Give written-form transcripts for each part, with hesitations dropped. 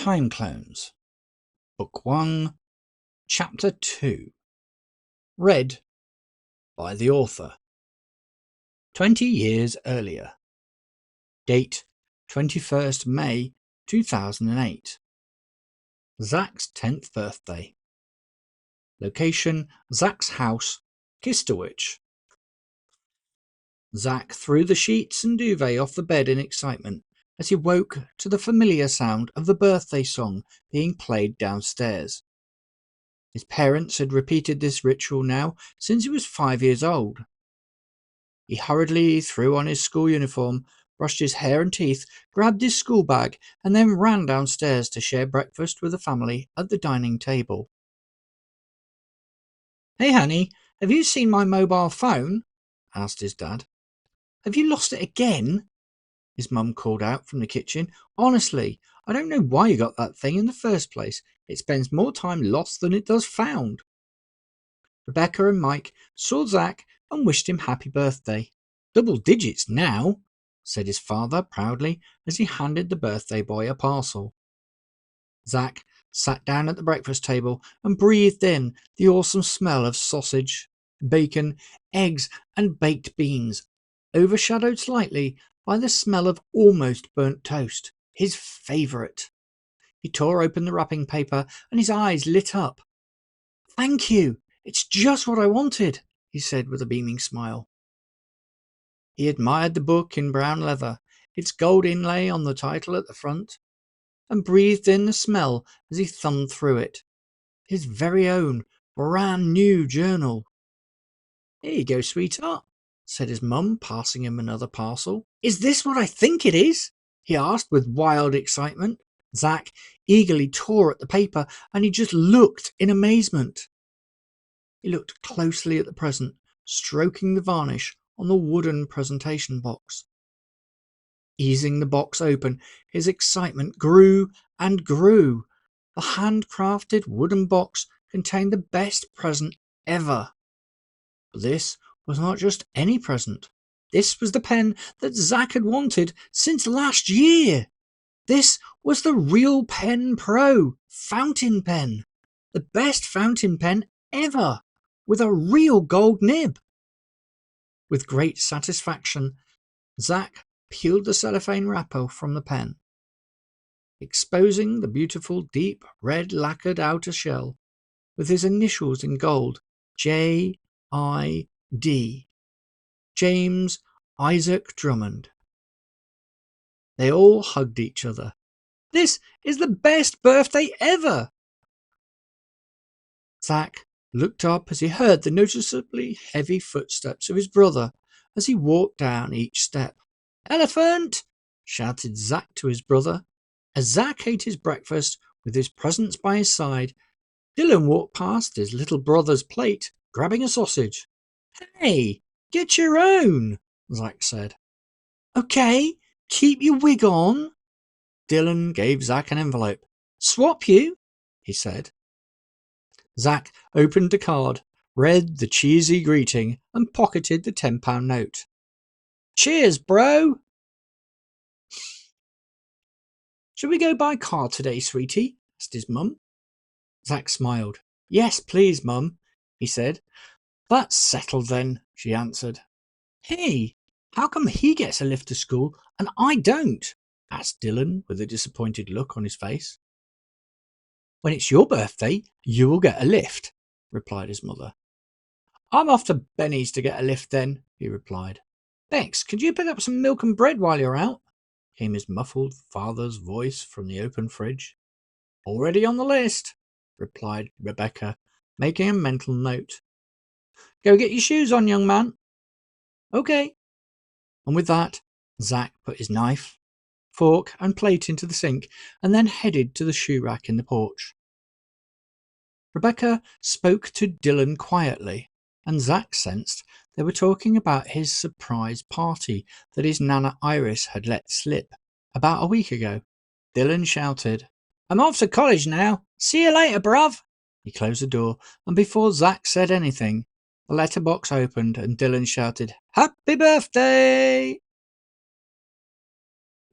Time Clones, Book 1, Chapter 2. Read by the author. 20 years earlier. Date 21st May 2008. Zach's 10th birthday. Location Zach's house, Kistowich. Zach threw the sheets and duvet off the bed in excitement as he woke to the familiar sound of the birthday song being played downstairs. His parents had repeated this ritual now since he was 5 years old. He hurriedly threw on his school uniform, brushed his hair and teeth, grabbed his school bag, and then ran downstairs to share breakfast with the family at the dining table. "Hey, honey, have you seen my mobile phone?" asked his dad. "Have you lost it again?" his mum called out from the kitchen. "Honestly, I don't know why you got that thing in the first place. It spends more time lost than it does found." Rebecca and Mike saw Zach and wished him happy birthday. "Double digits now," said his father proudly as he handed the birthday boy a parcel. Zach sat down at the breakfast table and breathed in the awesome smell of sausage, bacon, eggs, and baked beans, overshadowed slightly by the smell of almost burnt toast, his favourite. He tore open the wrapping paper and his eyes lit up. "Thank you, it's just what I wanted," he said with a beaming smile. He admired the book in brown leather, its gold inlay on the title at the front, and breathed in the smell as he thumbed through it. His very own brand new journal. "Here you go, sweetheart," said his mum, passing him another parcel. "Is this what I think it is?" he asked with wild excitement. Zach eagerly tore at the paper and he just looked in amazement. He looked closely at the present, stroking the varnish on the wooden presentation box. Easing the box open, his excitement grew and grew. The handcrafted wooden box contained the best present ever. But this was not just any present. This was the pen that Zach had wanted since last year. This was the Real Pen Pro fountain pen. The best fountain pen ever, with a real gold nib. With great satisfaction, Zach peeled the cellophane wrapper from the pen, exposing the beautiful deep red lacquered outer shell with his initials in gold, J.I.D. James Isaac Drummond. They all hugged each other. "This is the best birthday ever!" Zach looked up as he heard the noticeably heavy footsteps of his brother as he walked down each step. "Elephant!" shouted Zach to his brother. As Zach ate his breakfast with his presents by his side, Dylan walked past his little brother's plate, grabbing a sausage. "Hey, get your own," Zach said. "Okay, keep your wig on." Dylan gave Zach an envelope. "Swap you," he said. Zach opened the card, read the cheesy greeting, and pocketed the £10 note. "Cheers, bro!" "Shall we go by car today, sweetie?" asked his mum. Zach smiled. "Yes, please, mum," he said. "That's settled then," she answered. "Hey, how come he gets a lift to school and I don't?" asked Dylan with a disappointed look on his face. "When it's your birthday, you will get a lift," replied his mother. "I'm off to Benny's to get a lift then," he replied. "Bex, could you pick up some milk and bread while you're out?" came his muffled father's voice from the open fridge. "Already on the list," replied Rebecca, making a mental note. "Go get your shoes on, young man." "Okay." And with that, Zach put his knife, fork, and plate into the sink and then headed to the shoe rack in the porch. Rebecca spoke to Dylan quietly, and Zach sensed they were talking about his surprise party that his Nana Iris had let slip about a week ago. Dylan shouted, "I'm off to college now. See you later, bruv." He closed the door, and before Zach said anything, the letterbox opened and Dylan shouted, "Happy birthday!"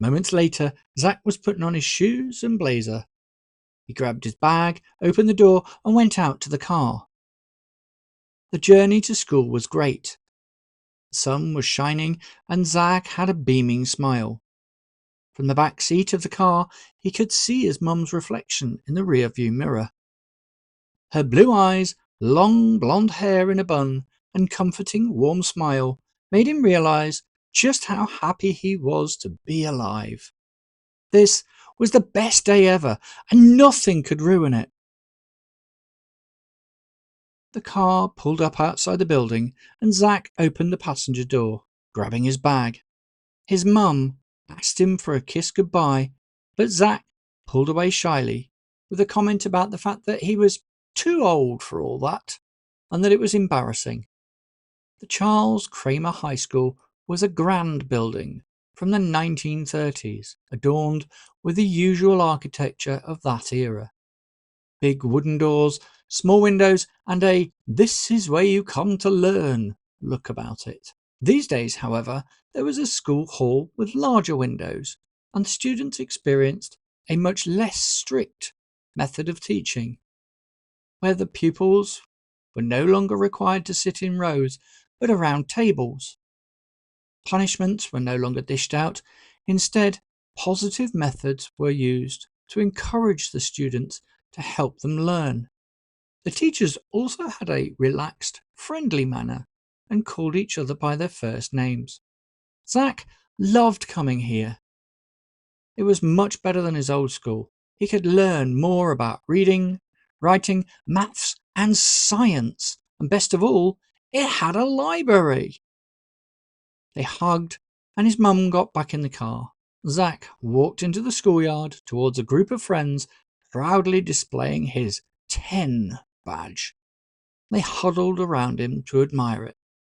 Moments later, Zach was putting on his shoes and blazer He grabbed his bag, opened the door, and went out to the car. The journey to school was great. The sun was shining, and Zach had a beaming smile. From the back seat of the car, he could see his mum's reflection in the rear-view mirror. Her blue eyes, long blonde hair in a bun, and comforting, warm smile made him realize just how happy he was to be alive. This was the best day ever, and nothing could ruin it. The car pulled up outside the building, and Zach opened the passenger door, grabbing his bag. His mum asked him for a kiss goodbye, but Zach pulled away shyly, with a comment about the fact that he was too old for all that, and that it was embarrassing. The Charles Kramer High School was a grand building from the 1930s, adorned with the usual architecture of that era. Big wooden doors, small windows, and a "this is where you come to learn" look about it. These days, however, there was a school hall with larger windows, and the students experienced a much less strict method of teaching, where the pupils were no longer required to sit in rows, but around tables. Punishments were no longer dished out. Instead, positive methods were used to encourage the students to help them learn. The teachers also had a relaxed, friendly manner and called each other by their first names. Zach loved coming here. It was much better than his old school. He could learn more about reading, writing, maths, and science. And best of all, it had a library. They hugged, and his mum got back in the car. Zach walked into the schoolyard towards a group of friends proudly displaying his 10 badge. They huddled around him to admire it.